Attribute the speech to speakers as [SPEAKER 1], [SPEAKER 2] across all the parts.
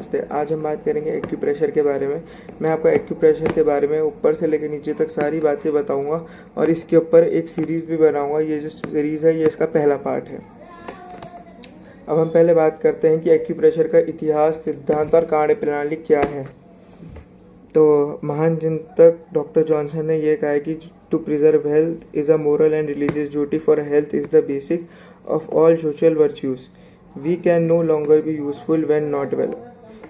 [SPEAKER 1] नमस्ते। आज हम बात करेंगे एक्यूप्रेशर के बारे में। मैं आपको एक्यूप्रेशर के बारे में ऊपर से लेकर नीचे तक सारी बातें बताऊंगा और इसके ऊपर एक सीरीज़ भी बनाऊंगा। ये जो सीरीज़ है ये इसका पहला पार्ट है। अब हम पहले बात करते हैं कि एक्यूप्रेशर का इतिहास, सिद्धांत और कार्यप्रणाली क्या है। तो महान चिंतक डॉक्टर जॉनसन ने यह कहा है कि to preserve health is a moral and religious duty, for health is the basic of all social virtues, we can no longer be useful when not well.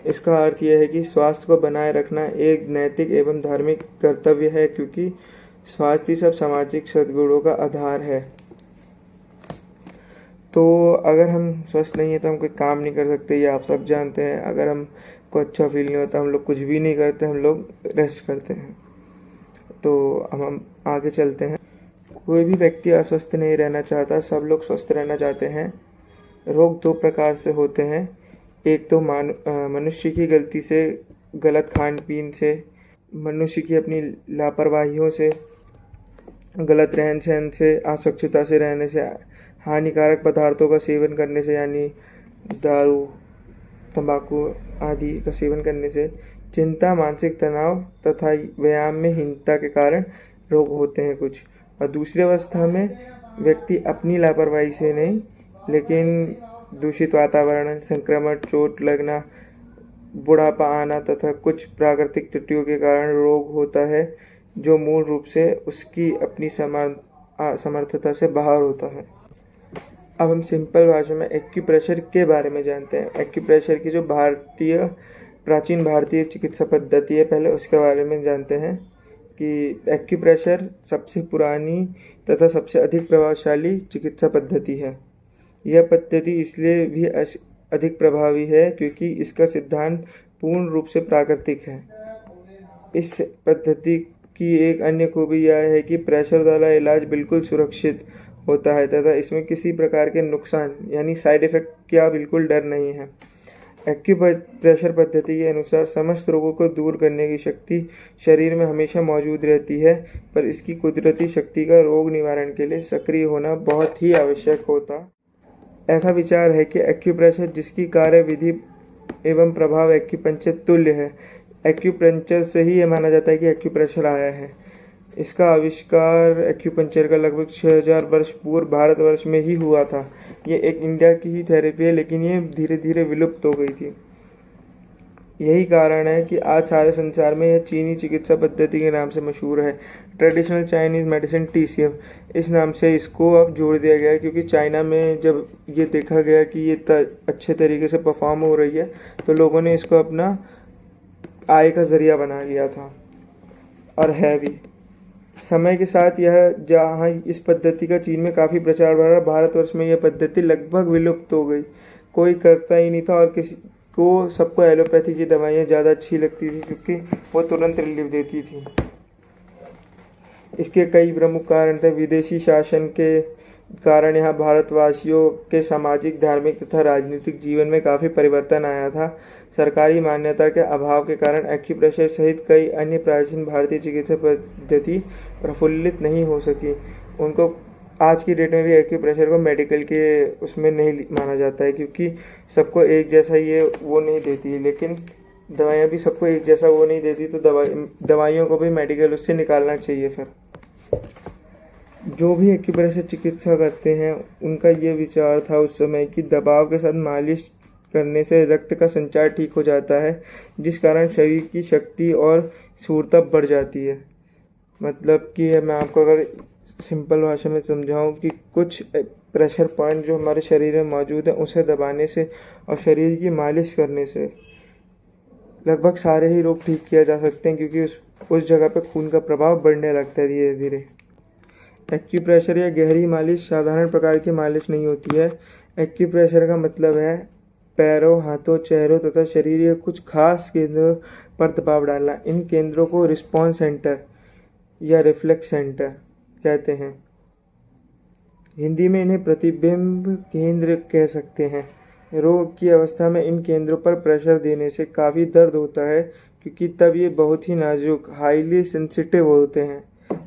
[SPEAKER 1] इसका अर्थ यह है कि स्वास्थ्य को बनाए रखना एक नैतिक एवं धार्मिक कर्तव्य है, क्योंकि स्वास्थ्य ही सब सामाजिक सद्गुणों का आधार है। तो अगर हम स्वस्थ नहीं है तो हम कोई काम नहीं कर सकते, ये आप सब जानते हैं। अगर हम को अच्छा फील नहीं होता हम लोग कुछ भी नहीं करते, हम लोग रेस्ट करते हैं। तो अब हम आगे चलते हैं। कोई भी व्यक्ति अस्वस्थ नहीं रहना चाहता, सब लोग स्वस्थ रहना चाहते हैं। रोग दो प्रकार से होते हैं। एक तो मनुष्य की गलती से, गलत खान पीन से, मनुष्य की अपनी लापरवाहियों से, गलत रहन सहन से, अस्वच्छता से रहने से, हानिकारक पदार्थों का सेवन करने से यानी दारू, तंबाकू आदि का सेवन करने से, चिंता, मानसिक तनाव तथा व्यायाम में हीनता के कारण रोग होते हैं कुछ। और दूसरी अवस्था में व्यक्ति अपनी लापरवाही से नहीं, लेकिन दूषित वातावरण, संक्रमण, चोट लगना, बुढ़ापा आना तथा कुछ प्राकृतिक त्रुटियों के कारण रोग होता है, जो मूल रूप से उसकी अपनी समर्थता से बाहर होता है। अब हम सिंपल भाषा में एक्यूप्रेशर के बारे में जानते हैं। एक्यूप्रेशर की जो प्राचीन भारतीय चिकित्सा पद्धति है, पहले उसके बारे में जानते हैं कि एक्यूप्रेशर सबसे पुरानी तथा सबसे अधिक प्रभावशाली चिकित्सा पद्धति है। यह पद्धति इसलिए भी अधिक प्रभावी है क्योंकि इसका सिद्धांत पूर्ण रूप से प्राकृतिक है। इस पद्धति की एक अन्य खूबी यह है कि प्रेशर वाला इलाज बिल्कुल सुरक्षित होता है तथा इसमें किसी प्रकार के नुकसान यानी साइड इफ़ेक्ट का बिल्कुल डर नहीं है। एक्यूप्रेशर पद्धति के अनुसार समस्त रोगों को दूर करने की शक्ति शरीर में हमेशा मौजूद रहती है, पर इसकी कुदरती शक्ति का रोग निवारण के लिए सक्रिय होना बहुत ही आवश्यक होता। ऐसा विचार है कि एक्यूप्रेशर, जिसकी कार्यविधि एवं प्रभाव एक्यूपंक्चर तुल्य है, एक्यूपंक्चर से ही यह माना जाता है कि एक्यूप्रेशर आया है। इसका आविष्कार एक्यूपंक्चर का लगभग 6000 वर्ष पूर्व भारतवर्ष में ही हुआ था। ये एक इंडिया की ही थेरेपी है, लेकिन ये धीरे धीरे विलुप्त हो गई थी। यही कारण है कि आज सारे संसार में यह चीनी चिकित्सा पद्धति के नाम से मशहूर है। ट्रेडिशनल चाइनीज़ मेडिसिन TCM, इस नाम से इसको अब जोड़ दिया गया है, क्योंकि चाइना में जब ये देखा गया कि ये अच्छे तरीके से परफॉर्म हो रही है तो लोगों ने इसको अपना आय का ज़रिया बना लिया था, और है भी। समय के साथ यह जहाँ इस पद्धति का चीन में काफ़ी प्रचार बढ़ा, भारतवर्ष में यह पद्धति लगभग विलुप्त हो गई। कोई करता ही नहीं था और सबको एलोपैथी की दवाइयाँ ज़्यादा अच्छी लगती थी, क्योंकि वो तुरंत रिलीफ देती थी। इसके कई प्रमुख कारण थे। विदेशी शासन के कारण यहाँ भारतवासियों के सामाजिक, धार्मिक तथा राजनीतिक जीवन में काफ़ी परिवर्तन आया था। सरकारी मान्यता के अभाव के कारण एक्यूप्रेशर सहित कई अन्य प्राचीन भारतीय चिकित्सा पद्धति प्रफुल्लित नहीं हो सकी। उनको आज की डेट में भी एक्यूप्रेशर को मेडिकल के उसमें नहीं माना जाता है, क्योंकि सबको एक जैसा ये वो नहीं देती है। लेकिन दवाइयाँ भी सबको एक जैसा वो नहीं देती, तो दवाइयों को भी मेडिकल उससे निकालना चाहिए। फिर जो भी एक्यूप्रेशर चिकित्सा करते हैं उनका ये विचार था उस समय कि दबाव के साथ मालिश करने से रक्त का संचार ठीक हो जाता है, जिस कारण शरीर की शक्ति और स्फूर्ता बढ़ जाती है। मतलब कि मैं आपको अगर सिंपल भाषा में समझाऊं कि कुछ प्रेशर पॉइंट जो हमारे शरीर में मौजूद है उसे दबाने से और शरीर की मालिश करने से लगभग सारे ही रोग ठीक किया जा सकते हैं, क्योंकि उस जगह पे खून का प्रभाव बढ़ने लगता है धीरे धीरे। एक्यूप्रेशर या गहरी मालिश साधारण प्रकार की मालिश नहीं होती है। एक्यूप्रेशर का मतलब है पैरों, हाथों, चेहरों तथा शरीर के कुछ खास केंद्रों पर दबाव डालना। इन केंद्रों को रिस्पॉन्स सेंटर या रिफ्लेक्स सेंटर कहते हैं। हिंदी में इन्हें प्रतिबिंब केंद्र कह सकते हैं। रोग की अवस्था में इन केंद्रों पर प्रेशर देने से काफ़ी दर्द होता है, क्योंकि तब ये बहुत ही नाजुक, हाईली सेंसिटिव होते हैं।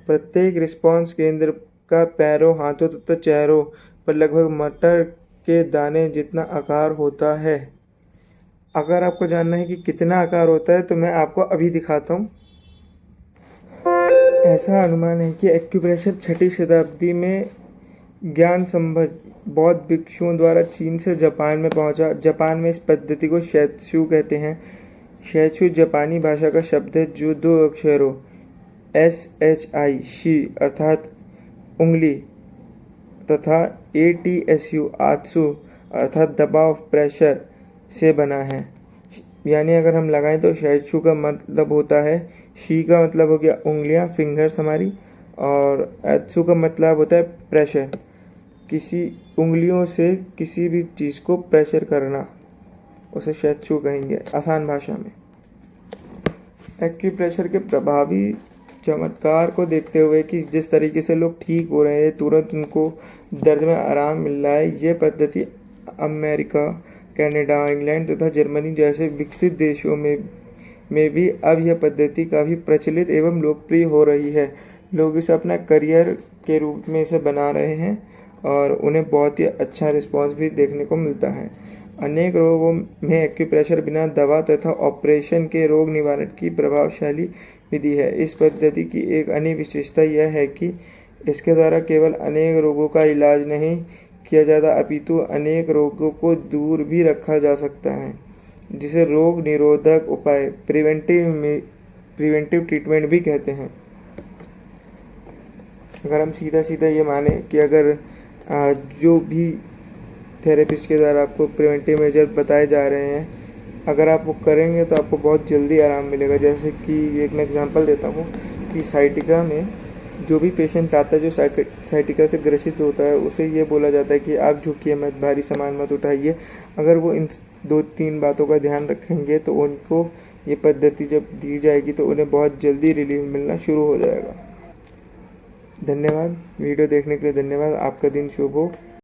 [SPEAKER 1] प्रत्येक रिस्पॉन्स केंद्र का पैरों, हाथों तथा चेहरों पर लगभग मटर के दाने जितना आकार होता है। अगर आपको जानना है कि कितना आकार होता है तो मैं आपको अभी दिखाता हूँ। ऐसा अनुमान है कि एक्यूप्रेशर 6ठी शताब्दी में ज्ञान संबद्ध बौद्ध भिक्षुओं द्वारा चीन से जापान में पहुंचा। जापान में इस पद्धति को शैत्सु कहते हैं। शैत्सु जापानी भाषा का शब्द है जो 2 अक्षरों SHI शी अर्थात उंगली तथा ATSU आत्सु अर्थात दबाव प्रेशर से बना है। यानी अगर हम लगाएं तो शैत्सु का मतलब होता है, शी का मतलब हो गया उंगलियां, फिंगर्स हमारी, और एत्सु का मतलब होता है प्रेशर, किसी उंगलियों से किसी भी चीज़ को प्रेशर करना, उसे शैत्सु कहेंगे आसान भाषा में। एक्यूप्रेशर के प्रभावी चमत्कार को देखते हुए कि जिस तरीके से लोग ठीक हो रहे हैं, तुरंत उनको दर्द में आराम मिल रहा है, ये पद्धति अमेरिका, कनाडा, इंग्लैंड तथा जर्मनी जैसे विकसित देशों में भी अब यह पद्धति काफ़ी प्रचलित एवं लोकप्रिय हो रही है। लोग इसे अपना करियर के रूप में इसे बना रहे हैं और उन्हें बहुत ही अच्छा रिस्पांस भी देखने को मिलता है। अनेक रोगों में एक्यूप्रेशर बिना दवा तथा ऑपरेशन के रोग निवारण की प्रभावशाली विधि है। इस पद्धति की एक अन्य विशेषता यह है कि इसके द्वारा केवल अनेक रोगों का इलाज नहीं किया जाता अपितु अनेक रोगों को दूर भी रखा जा सकता है, जिसे रोग निरोधक उपाय प्रिवेंटिव ट्रीटमेंट भी कहते हैं। अगर हम सीधा सीधा ये माने कि अगर जो भी थेरेपिस्ट के द्वारा आपको प्रिवेंटिव मेजर बताए जा रहे हैं, अगर आप वो करेंगे तो आपको बहुत जल्दी आराम मिलेगा। जैसे कि एक मैं एग्जांपल देता हूँ कि साइटिका में जो भी पेशेंट आता है जो साइटिका से ग्रसित होता है, उसे ये बोला जाता है कि आप झुकिए मत, भारी सामान मत उठाइए। अगर वो इन 2-3 बातों का ध्यान रखेंगे तो उनको ये पद्धति जब दी जाएगी तो उन्हें बहुत जल्दी रिलीफ मिलना शुरू हो जाएगा। धन्यवाद। वीडियो देखने के लिए धन्यवाद। आपका दिन शुभ हो।